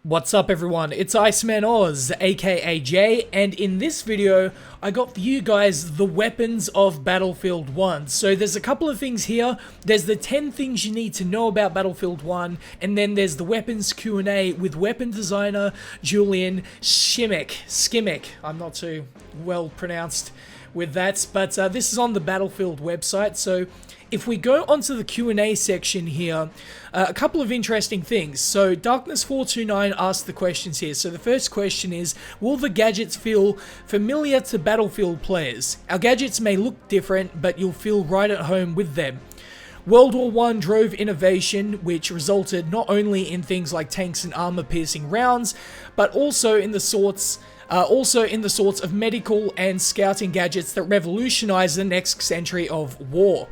What's up everyone, it's Iceman Oz, aka Jay, and in this video, I got for you guys the weapons of Battlefield 1. So there's a couple of things here. There's the 10 things you need to know about Battlefield 1, and then there's the weapons Q&A with weapon designer Julian Skimic. I'm not too well pronounced with that, but this is on the Battlefield website. So if we go onto the Q&A section here, a couple of interesting things. So Darkness429 asked the questions here. So the first question is, will the gadgets feel familiar to Battlefield players? Our gadgets may look different, but you'll feel right at home with them. World War I drove innovation, which resulted not only in things like tanks and armor-piercing rounds, but also in the sorts of medical and scouting gadgets that revolutionized the next century of war.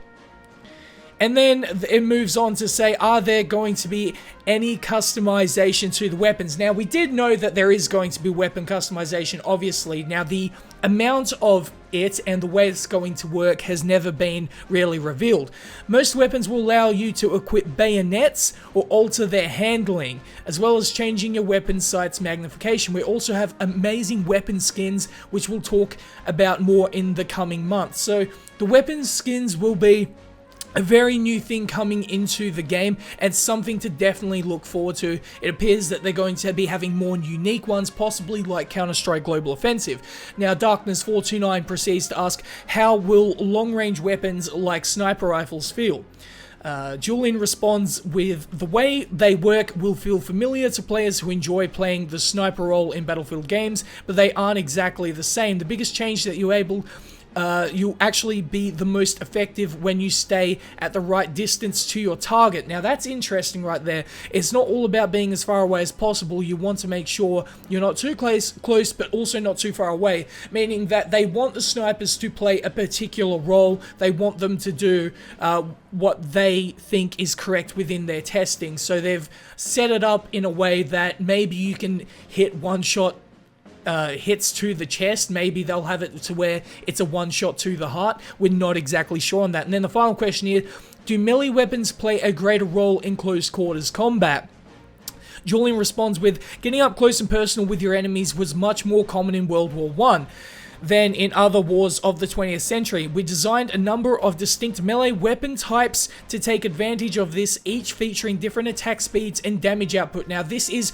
And then it moves on to say, are there going to be any customization to the weapons? Now, we did know that there is going to be weapon customization, obviously. Now, the amount of it and the way it's going to work has never been really revealed. Most weapons will allow you to equip bayonets or alter their handling, as well as changing your weapon sight's magnification. We also have amazing weapon skins, which we'll talk about more in the coming months. So, the weapon skins will be a very new thing coming into the game and something to definitely look forward to. It appears that they're going to be having more unique ones, possibly like Counter-Strike Global Offensive. Now, Darkness429 proceeds to ask, how will long-range weapons like sniper rifles feel? Julian responds with, the way they work will feel familiar to players who enjoy playing the sniper role in Battlefield games, but they aren't exactly the same. The biggest change that you'll actually be the most effective when you stay at the right distance to your target. Now that's interesting right there. It's not all about being as far away as possible. You want to make sure you're not too close but also not too far away, meaning that they want the snipers to play a particular role. They want them to do what they think is correct within their testing. So they've set it up in a way that maybe you can hit one-shot hits to the chest. Maybe they'll have it to where it's a one-shot to the heart. We're not exactly sure on that. And then the final question here, do melee weapons play a greater role in close quarters combat? Julian responds with, getting up close and personal with your enemies was much more common in World War I than in other wars of the 20th century. We designed a number of distinct melee weapon types to take advantage of this, each featuring different attack speeds and damage output. Now this is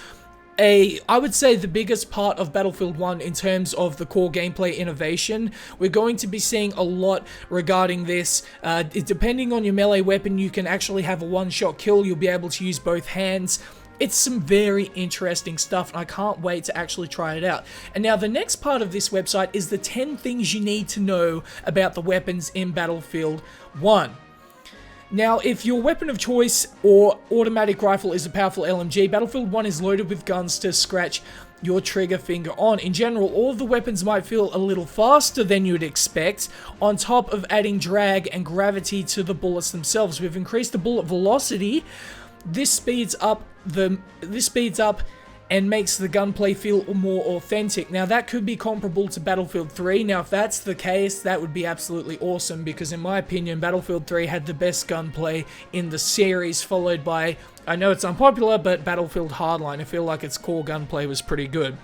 I would say the biggest part of Battlefield 1 in terms of the core gameplay innovation. We're going to be seeing a lot regarding this. Depending on your melee weapon, you can actually have a one-shot kill. You'll be able to use both hands. It's some very interesting stuff, and I can't wait to actually try it out. And now the next part of this website is the 10 things you need to know about the weapons in Battlefield 1. Now, if your weapon of choice or automatic rifle is a powerful LMG, Battlefield 1 is loaded with guns to scratch your trigger finger on. In general, all of the weapons might feel a little faster than you'd expect, on top of adding drag and gravity to the bullets themselves. We've increased the bullet velocity. This speeds up and makes the gunplay feel more authentic. Now that could be comparable to Battlefield 3. Now if that's the case, that would be absolutely awesome, because in my opinion, Battlefield 3 had the best gunplay in the series, followed by, I know it's unpopular, but Battlefield Hardline. I feel like its core gunplay was pretty good.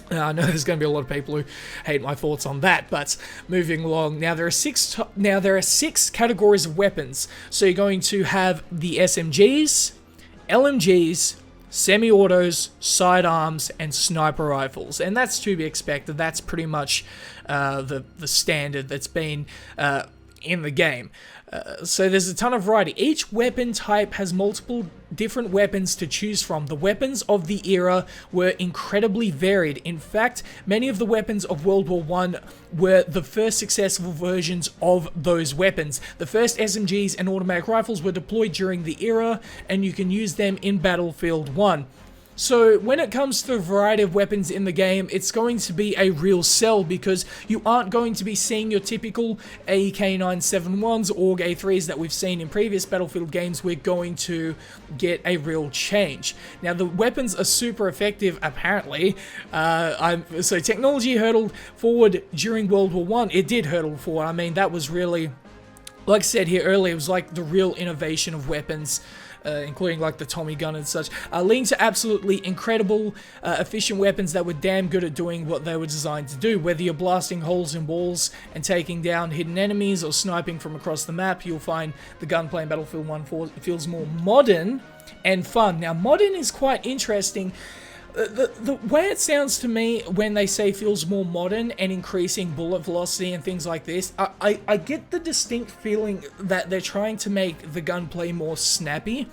I know there's going to be a lot of people who hate my thoughts on that, but moving along. Now there are six categories of weapons. So you're going to have the SMGs, LMGs, semi-autos, sidearms, and sniper rifles. And that's to be expected. That's pretty much the standard that's been in the game. So there's a ton of variety. Each weapon type has multiple different weapons to choose from. The weapons of the era were incredibly varied. In fact, many of the weapons of World War I were the first successful versions of those weapons. The first SMGs and automatic rifles were deployed during the era, and you can use them in Battlefield 1. So when it comes to the variety of weapons in the game, it's going to be a real sell, because you aren't going to be seeing your typical AK-971s or A3s that we've seen in previous Battlefield games. We're going to get a real change. Now the weapons are super effective apparently. So technology hurtled forward during World War I. It did hurtle forward. I mean, that was really like I said here earlier, it was like the real innovation of weapons, including like the Tommy gun and such, leading to absolutely incredible, efficient weapons that were damn good at doing what they were designed to do. Whether you're blasting holes in walls and taking down hidden enemies or sniping from across the map, you'll find the gunplay in Battlefield 1 feels more modern and fun. Now, modern is quite interesting. The way it sounds to me when they say feels more modern and increasing bullet velocity and things like this, I get the distinct feeling that they're trying to make the gunplay more snappy.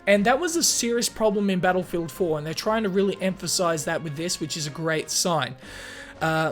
And that was a serious problem in Battlefield 4, and they're trying to really emphasize that with this, which is a great sign.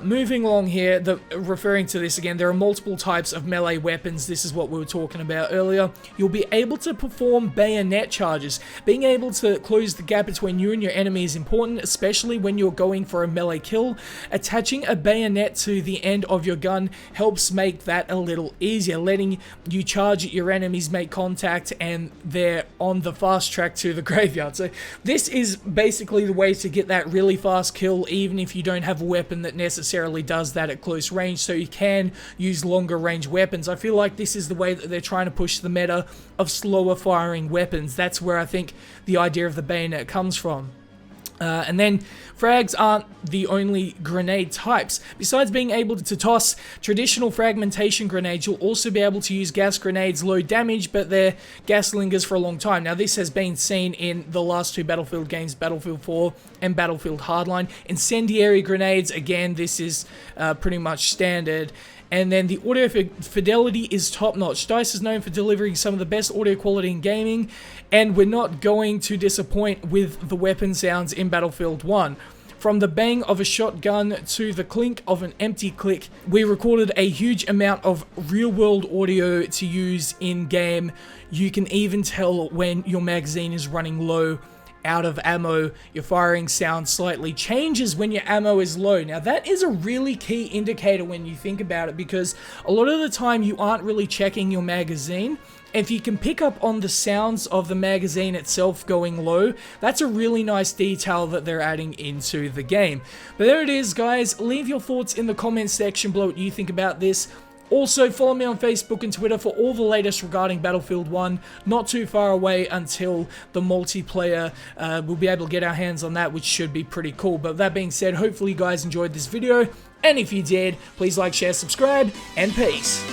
Moving along here, referring to this again, there are multiple types of melee weapons. This is what we were talking about earlier. You'll be able to perform bayonet charges. Being able to close the gap between you and your enemy is important, especially when you're going for a melee kill. Attaching a bayonet to the end of your gun helps make that a little easier, letting you charge at your enemies, make contact, and they're on the fast track to the graveyard. So this is basically the way to get that really fast kill, even if you don't have a weapon that necessarily does that at close range, so you can use longer range weapons. I feel like this is the way that they're trying to push the meta of slower firing weapons. That's where I think the idea of the bayonet comes from. And then frags aren't the only grenade types. Besides being able to toss traditional fragmentation grenades, you'll also be able to use gas grenades, low damage, but they're gas lingers for a long time. Now, this has been seen in the last two Battlefield games, Battlefield 4 and Battlefield Hardline. Incendiary grenades, again, this is pretty much standard. And then the audio fidelity is top-notch. DICE is known for delivering some of the best audio quality in gaming, and we're not going to disappoint with the weapon sounds in Battlefield 1. From the bang of a shotgun to the clink of an empty click, we recorded a huge amount of real-world audio to use in-game. You can even tell when your magazine is running low, out of ammo. Your firing sound slightly changes when your ammo is low. Now, that is a really key indicator when you think about it, because a lot of the time you aren't really checking your magazine. If you can pick up on the sounds of the magazine itself going low, that's a really nice detail that they're adding into the game. But there it is, guys. Leave your thoughts in the comments section below what you think about this. Also, follow me on Facebook and Twitter for all the latest regarding Battlefield 1. Not too far away until the multiplayer. We'll be able to get our hands on that, which should be pretty cool. But that being said, hopefully you guys enjoyed this video. And if you did, please like, share, subscribe, and peace.